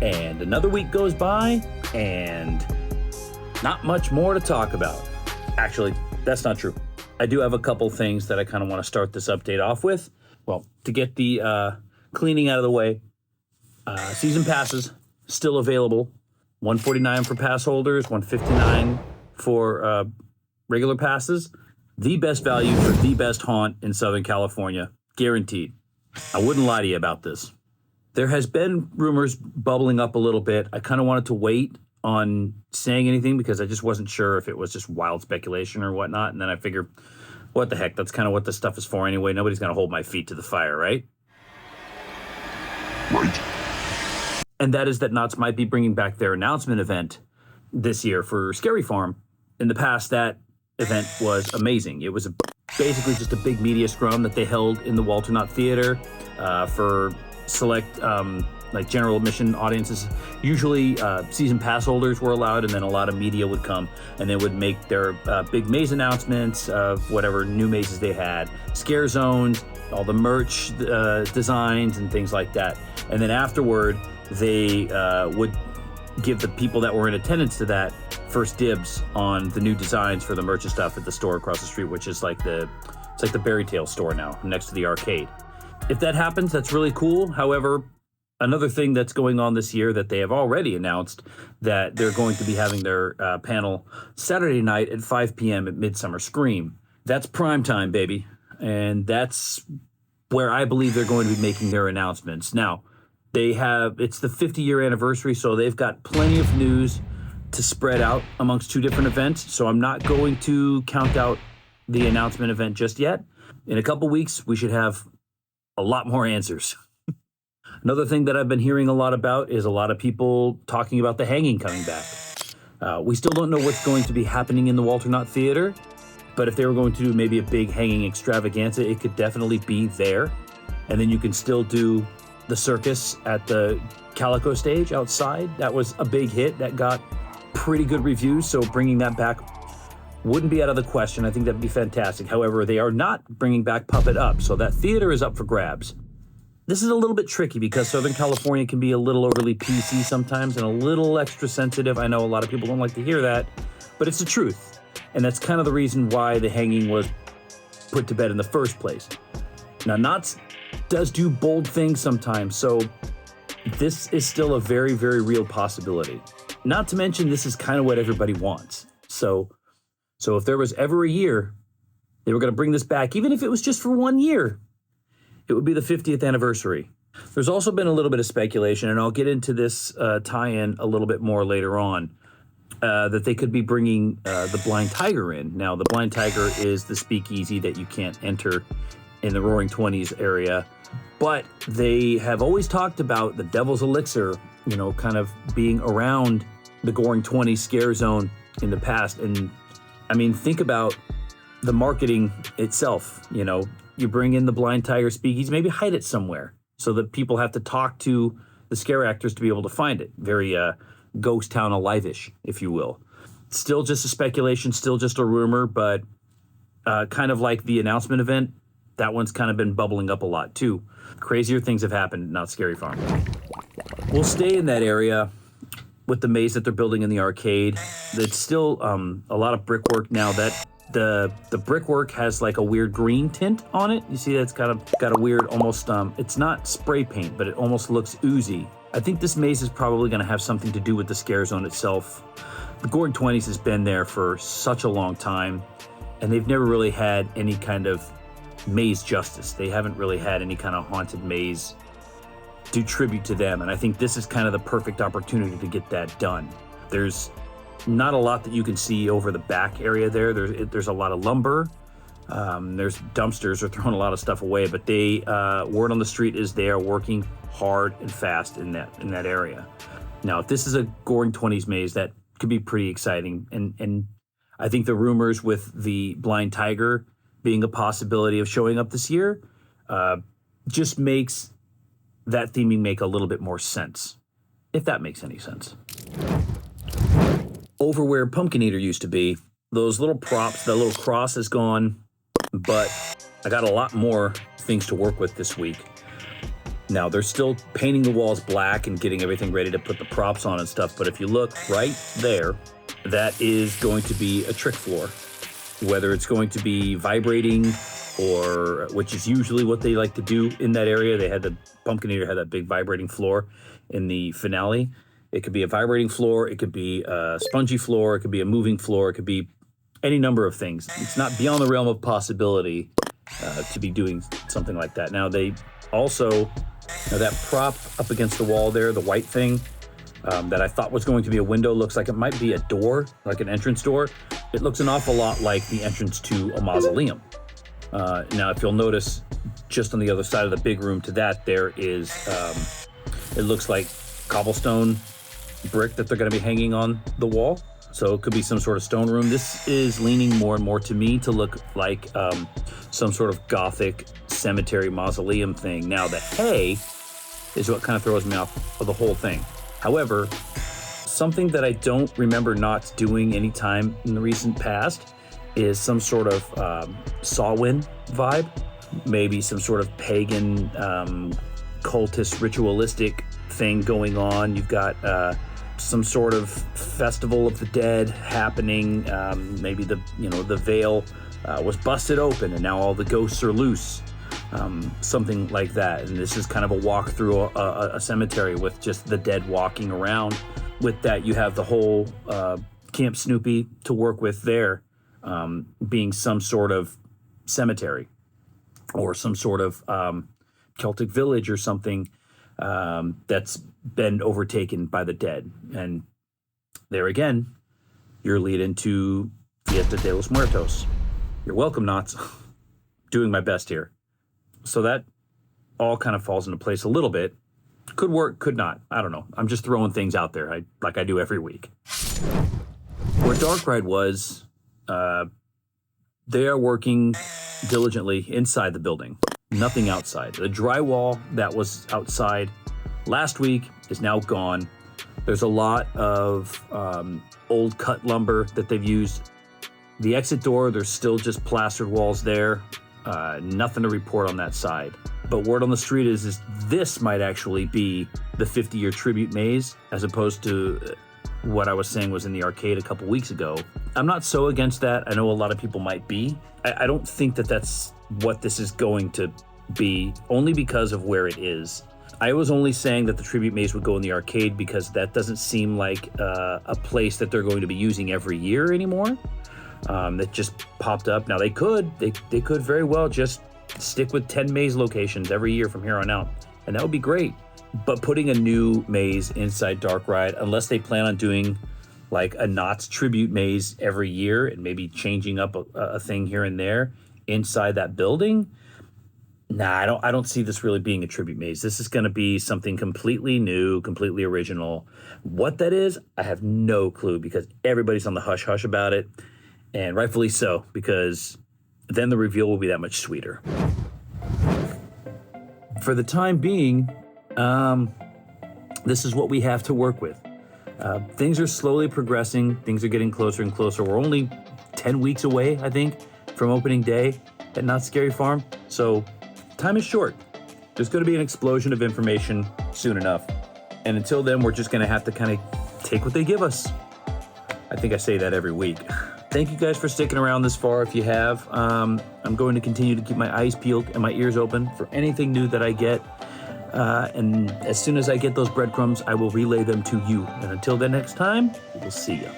And another week goes by, and not much more to talk about. Actually, that's not true. I do have a couple things that I kind of want to start this update off with. Well, to get the cleaning out of the way, season passes still available. $149 for pass holders, $159 for regular passes. The best value for the best haunt in Southern California, guaranteed. I wouldn't lie to you about this. There has been rumors bubbling up a little bit. I kind of wanted to wait on saying anything because I just wasn't sure if it was just wild speculation or whatnot. And then I figured, what the heck? That's kind of what this stuff is for anyway. Nobody's going to hold my feet to the fire, right? Right. And that is that Knott's might be bringing back their announcement event this year for Scary Farm. In the past, that event was amazing. It was basically just a big media scrum that they held in the Walter Knott Theater for select like general admission audiences. Usually season pass holders were allowed, and then a lot of media would come and they would make their big maze announcements of whatever new mazes they had, scare zones, all the merch designs and things like that. And then afterward, they would give the people that were in attendance to that first dibs on the new designs for the merch and stuff at the store across the street, which is like it's like the Berry Tale store now, next to the arcade. If that happens, that's really cool. However, another thing that's going on this year that they have already announced that they're going to be having their panel Saturday night at 5 p.m. at Midsummer Scream. That's prime time, baby. And that's where I believe they're going to be making their announcements. Now, it's the 50-year anniversary, so they've got plenty of news to spread out amongst two different events. So I'm not going to count out the announcement event just yet. In a couple weeks, we should have a lot more answers. Another thing that I've been hearing a lot about is a lot of people talking about the hanging coming back. We still don't know what's going to be happening in the Walter Knott Theater, but if they were going to do maybe a big hanging extravaganza, it could definitely be there. And then you can still do the circus at the Calico stage outside. That was a big hit that got pretty good reviews, so bringing that back wouldn't be out of the question. I think that'd be fantastic. However, they are not bringing back Puppet Up, so that theater is up for grabs. This is a little bit tricky because Southern California can be a little overly PC sometimes and a little extra sensitive. I know a lot of people don't like to hear that, but it's the truth. And that's kind of the reason why the hanging was put to bed in the first place. Now, Knott's does do bold things sometimes, so this is still a very, very real possibility. Not to mention, this is kind of what everybody wants. So if there was ever a year they were going to bring this back, even if it was just for 1 year, it would be the 50th anniversary. There's also been a little bit of speculation, and I'll get into this tie-in a little bit more later on, that they could be bringing the Blind Tiger in. Now, the Blind Tiger is the speakeasy that you can't enter in the Roaring Twenties area, but they have always talked about the Devil's Elixir, kind of being around the Roaring Twenties scare zone in the past. And I mean, think about the marketing itself. You bring in the Blind Tiger speakeasy, maybe hide it somewhere so that people have to talk to the scare actors to be able to find it. Very ghost town alive-ish, if you will. Still just a speculation, still just a rumor, but kind of like the announcement event, that one's kind of been bubbling up a lot too. Crazier things have happened, not Scary Farm. We'll stay in that area with the maze that they're building in the arcade. It's still a lot of brickwork now. That the brickwork has like a weird green tint on it. You see that's kind of got a weird almost, it's not spray paint, but it almost looks oozy. I think this maze is probably going to have something to do with the scare zone itself. The Roaring Twenties has been there for such a long time, and they've never really had any kind of maze justice. They haven't really had any kind of haunted maze do tribute to them, and I think this is kind of the perfect opportunity to get that done. There's not a lot that you can see over the back area there. There's a lot of lumber. There's dumpsters are throwing a lot of stuff away, but they word on the street is they are working hard and fast in that area. Now, if this is a Roaring Twenties maze, that could be pretty exciting, and I think the rumors with the Blind Tiger being a possibility of showing up this year just makes that theming make a little bit more sense, if that makes any sense. Over where Pumpkin Eater used to be, those little props, that little cross is gone, but I got a lot more things to work with this week. Now, they're still painting the walls black and getting everything ready to put the props on and stuff, but if you look right there, that is going to be a trick floor. Whether it's going to be vibrating, or which is usually what they like to do in that area. They had the Pumpkin Eater had that big vibrating floor in the finale. It could be a vibrating floor, it could be a spongy floor, it could be a moving floor, it could be any number of things. It's not beyond the realm of possibility to be doing something like that. Now, they also, that prop up against the wall there, the white thing, that I thought was going to be a window, looks like it might be a door, like an entrance door. It looks an awful lot like the entrance to a mausoleum. Now, if you'll notice, just on the other side of the big room to that, there is, it looks like cobblestone brick that they're going to be hanging on the wall. So it could be some sort of stone room. This is leaning more and more to me to look like some sort of Gothic cemetery mausoleum thing. Now, the hay is what kind of throws me off of the whole thing. However, something that I don't remember Knott doing anytime in the recent past is some sort of Samhain vibe, maybe some sort of pagan, cultist, ritualistic thing going on. You've got some sort of festival of the dead happening. Maybe the veil was busted open and now all the ghosts are loose. Something like that. And this is kind of a walk through a cemetery with just the dead walking around. With that, you have the whole Camp Snoopy to work with there, being some sort of cemetery or some sort of Celtic village or something that's been overtaken by the dead. And there again, your lead into Fiesta de los Muertos. You're welcome, Knotts. Doing my best here. So that all kind of falls into place a little bit. Could work, could not. I don't know. I'm just throwing things out there like I do every week. Where Dark Ride was, they are working diligently inside the building, nothing outside. The drywall that was outside last week is now gone. There's a lot of old cut lumber that they've used. The exit door, there's still just plastered walls there. Nothing to report on that side. But word on the street is this might actually be the 50-year tribute maze, as opposed to what I was saying was in the arcade a couple weeks ago. I'm not so against that. I know a lot of people might be. I don't think that that's what this is going to be, only because of where it is. I was only saying that the tribute maze would go in the arcade because that doesn't seem like a place that they're going to be using every year anymore. That just popped up. Now they could very well just stick with 10 maze locations every year from here on out, and that would be great. But putting a new maze inside Dark Ride, unless they plan on doing like a Knott's tribute maze every year and maybe changing up a thing here and there inside that building, nah, I don't see this really being a tribute maze. This is going to be something completely new, completely original. What that is, I have no clue, because everybody's on the hush hush about it. And rightfully so, because then the reveal will be that much sweeter. For the time being, this is what we have to work with. Things are slowly progressing. Things are getting closer and closer. We're only 10 weeks away, I think, from opening day at Knott's Scary Farm. So time is short. There's going to be an explosion of information soon enough. And until then, we're just going to have to kind of take what they give us. I think I say that every week. Thank you guys for sticking around this far. If you have, I'm going to continue to keep my eyes peeled and my ears open for anything new that I get. And as soon as I get those breadcrumbs, I will relay them to you. And until then, next time, we'll see you.